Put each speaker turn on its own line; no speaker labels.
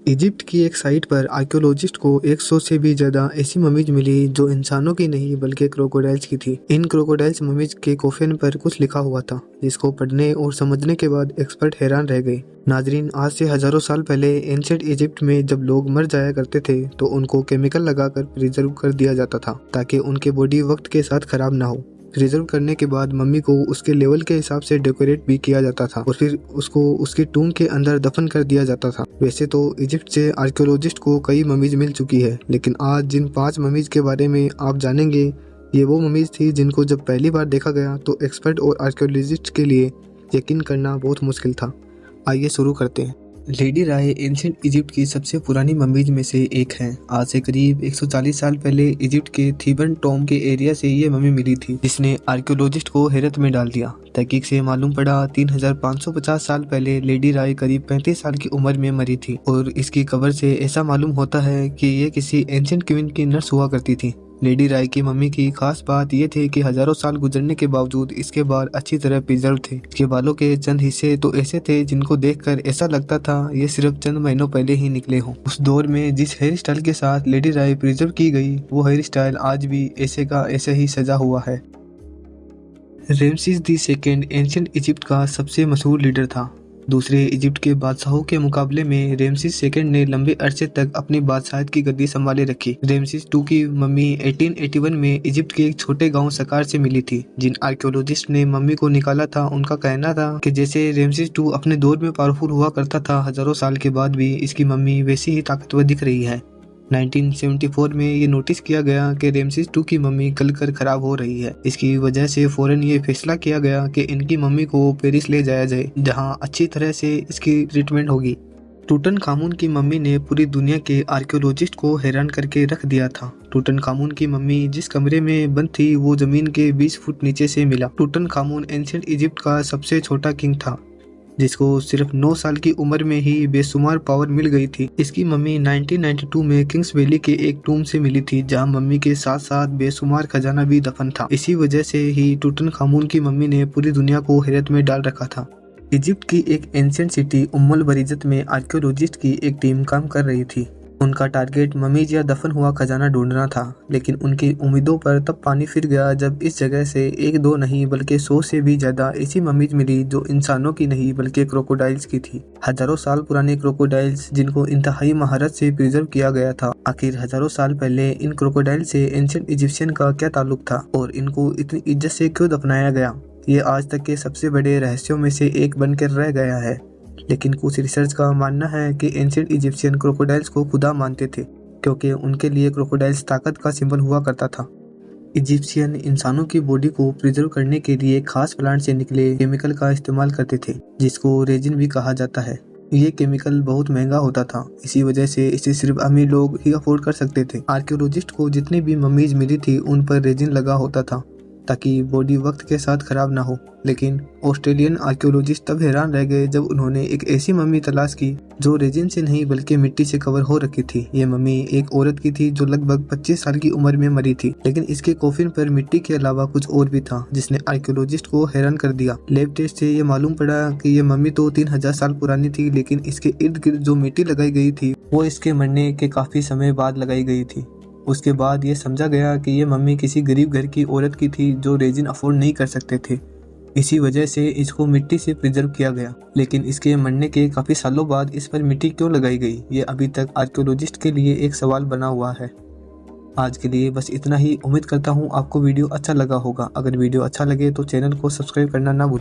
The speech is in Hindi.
इजिप्ट की एक साइट पर आर्कियोलॉजिस्ट को 100 से भी ज़्यादा ऐसी ममीज मिली जो इंसानों की नहीं बल्कि क्रोकोडाइल्स की थी। इन क्रोकोडाइल्स ममीज के कोफिन पर कुछ लिखा हुआ था जिसको पढ़ने और समझने के बाद एक्सपर्ट हैरान रह गए। नाजरीन, आज से हजारों साल पहले एंशिएंट इजिप्ट में जब लोग मर जाया करते थे तो उनको केमिकल लगाकर प्रिजर्व कर दिया जाता था ताकि उनके बॉडी वक्त के साथ खराब ना हो। प्रिजर्व करने के बाद मम्मी को उसके लेवल के हिसाब से डेकोरेट भी किया जाता था और फिर उसको उसकी टूम के अंदर दफन कर दिया जाता था। वैसे तो इजिप्ट से आर्कियोलॉजिस्ट को कई ममीज मिल चुकी है, लेकिन आज जिन 5 ममीज के बारे में आप जानेंगे ये वो ममीज थी जिनको जब पहली बार देखा गया तो एक्सपर्ट और आर्कियोलॉजिस्ट के लिए यकीन करना बहुत मुश्किल था। आइए शुरू करते हैं। लेडी राय एंशिएंट इजिप्ट की सबसे पुरानी ममीज में से एक हैं। आज से करीब 140 साल पहले इजिप्ट के थीबन टॉम के एरिया से ये मम्मी मिली थी जिसने आर्कियोलॉजिस्ट को हैरत में डाल दिया। तहकीक से मालूम पड़ा 3550 साल पहले लेडी राय करीब 35 साल की उम्र में मरी थी और इसकी कब्र से ऐसा मालूम होता है कि ये किसी एंशिएंट क्वीन की नर्स हुआ करती थी। लेडी राय की मम्मी की खास बात यह थी कि हजारों साल गुजरने के बावजूद इसके बाल अच्छी तरह प्रिजर्व थे। इसके बालों के चंद हिस्से तो ऐसे थे जिनको देखकर ऐसा लगता था ये सिर्फ चंद महीनों पहले ही निकले हों। उस दौर में जिस हेयर स्टाइल के साथ लेडी राय प्रिजर्व की गई वो हेयर स्टाइल आज भी ऐसे का ऐसे ही सजा हुआ है। रेमसेस दी सेकेंड एंशिएंट इजिप्ट का सबसे मशहूर लीडर था। दूसरे इजिप्ट के बादशाहों के मुकाबले में रेमसेस सेकंड ने लंबे अरसे तक अपनी बादशाहत की गद्दी संभाले रखी। रेमसेस 2 की मम्मी 1881 में इजिप्ट के एक छोटे गांव सकार से मिली थी। जिन आर्कियोलॉजिस्ट ने मम्मी को निकाला था उनका कहना था कि जैसे रेमसेस 2 अपने दौर में पावरफुल हुआ करता था, हजारों साल के बाद भी इसकी मम्मी वैसी ही ताकतवर दिख रही है। 1974 में ये नोटिस किया गया कि रेमसेस 2 की मम्मी गलकर खराब हो रही है। इसकी वजह से फौरन ये फैसला किया गया कि इनकी मम्मी को पेरिस ले जाया जाए जहां अच्छी तरह से इसकी ट्रीटमेंट होगी। टूटनखामुन की मम्मी ने पूरी दुनिया के आर्कियोलॉजिस्ट को हैरान करके रख दिया था। टूटनखामुन की मम्मी जिस कमरे में बंद थी वो जमीन के 20 फुट नीचे से मिला। टूटनखामुन एंशिएंट इजिप्ट का सबसे छोटा किंग था जिसको सिर्फ 9 साल की उम्र में ही बेशुमार पावर मिल गई थी। इसकी मम्मी 1992 में किंग्स वैली के एक टूम से मिली थी जहां मम्मी के साथ साथ बेशुमार खजाना भी दफन था। इसी वजह से ही टूटनखामुन की मम्मी ने पूरी दुनिया को हैरत में डाल रखा था। इजिप्ट की एक एंशिएंट सिटी उम्मुल बरीजत में आर्कियोलॉजिस्ट की एक टीम काम कर रही थी। उनका टारगेट ममीज या दफन हुआ खजाना ढूंढना था, लेकिन उनकी उम्मीदों पर तब पानी फिर गया जब इस जगह से 1-2 नहीं बल्कि 100 से भी ज्यादा ऐसी ममीज मिली जो इंसानों की नहीं बल्कि क्रोकोडाइल्स की थी। हजारों साल पुराने क्रोकोडाइल्स जिनको इंतहाई महारत से प्रिजर्व किया गया था। आखिर हजारों साल पहले इन क्रोकोडाइल से एंशिएंट इजिप्शियन का क्या ताल्लुक था और इनको इतनी इज्जत से क्यों दफनाया गया, ये आज तक के सबसे बड़े रहस्यों में से एक बनकर रह गया है। लेकिन कुछ रिसर्च का मानना है कि एंशिएंट इजिप्शियन क्रोकोडाइल्स को खुदा मानते थे क्योंकि उनके लिए क्रोकोडाइल्स ताकत का सिंबल हुआ करता था। इजिप्शियन इंसानों की बॉडी को प्रिजर्व करने के लिए खास प्लांट से निकले केमिकल का इस्तेमाल करते थे जिसको रेजिन भी कहा जाता है। ये केमिकल बहुत महंगा होता था, इसी वजह से इसे सिर्फ अमीर लोग ही अफोर्ड कर सकते थे। आर्कियोलॉजिस्ट को जितनी भी मम्मीज मिली थी उन पर रेजिन लगा होता था ताकि बॉडी वक्त के साथ खराब ना हो। लेकिन ऑस्ट्रेलियन आर्कियोलॉजिस्ट तब हैरान रह गए जब उन्होंने एक ऐसी मम्मी तलाश की जो रेजिन से नहीं बल्कि मिट्टी से कवर हो रखी थी। ये मम्मी एक औरत की थी जो लगभग 25 साल की उम्र में मरी थी, लेकिन इसके कॉफिन पर मिट्टी के अलावा कुछ और भी था जिसने आर्कियोलॉजिस्ट को हैरान कर दिया। लैब टेस्ट से ये मालूम पड़ा कि ये मम्मी तो 3000 साल पुरानी थी, लेकिन इसके इर्द गिर्द जो मिट्टी लगाई गई थी वो इसके मरने के काफी समय बाद लगाई गई थी। उसके बाद ये समझा गया कि ये मम्मी किसी गरीब घर की औरत की थी जो रेजिन अफोर्ड नहीं कर सकते थे। इसी वजह से इसको मिट्टी से प्रिजर्व किया गया। लेकिन इसके मरने के काफ़ी सालों बाद इस पर मिट्टी क्यों लगाई गई, ये अभी तक आर्कियोलॉजिस्ट के लिए एक सवाल बना हुआ है। आज के लिए बस इतना ही। उम्मीद करता हूँ आपको वीडियो अच्छा लगा होगा। अगर वीडियो अच्छा लगे तो चैनल को सब्सक्राइब करना ना भूलें।